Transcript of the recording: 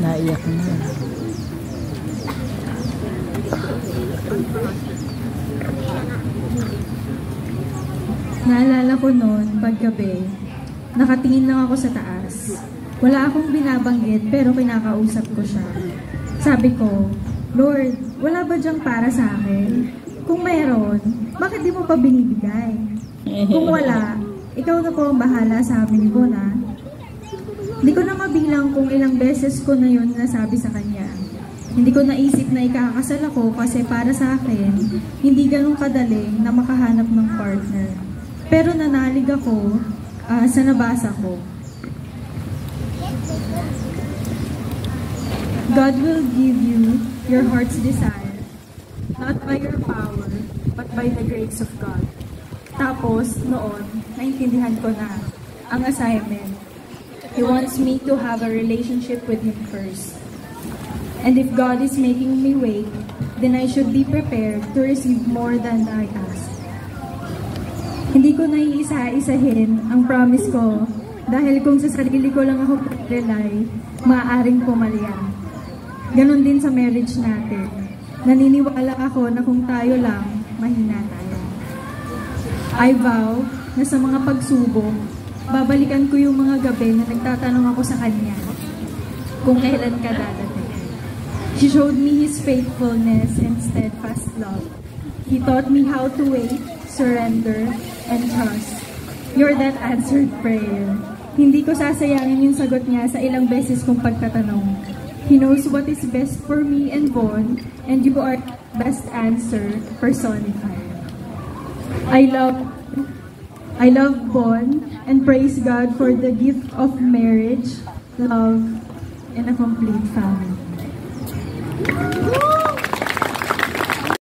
Naiyak na. Naalala ko noon, paggabi, nakatingin lang ako sa taas. Wala akong binabanggit pero kinakausap ko siya. Sabi ko, Lord, wala ba diyang para sa akin? Kung mayroon, bakit di mo pa binibigay? Kung wala, ikaw na po ang bahala sa amin ni Bona. Hindi ko na mabilang kung ilang beses ko na yun nasabi sa kanya. Hindi ko naisip na ikakasal ako kasi para sa akin, hindi ganun kadaling na makahanap ng partner. Pero nanalig ako sa nabasa ko. God will give you your heart's desire, not by your power, but by the grace of God. Tapos, noon, naintindihan ko na ang assignment. He wants me to have a relationship with Him first. And if God is making me wait, then I should be prepared to receive more than I ask. Hindi ko naiisa-isahin ang promise ko dahil kung sa sarili ko lang ako rely, maaaring pumalyan. Ganon din sa marriage natin. Naniniwala ako na kung tayo lang, mahina tayo. I vow na sa mga pagsubok, babalikan ko yung mga gabi na nagtatanong ako sa kanya kung kailan ka dadating. He showed me His faithfulness and steadfast love. He taught me how to wait, surrender, and trust. You're that answered prayer. Hindi ko sasayangin yung sagot niya sa ilang beses kong pagtatanong. He knows what is best for me and Bon, and you are best answer personified. I love Bon and praise God for the gift of marriage, love, and a complete family.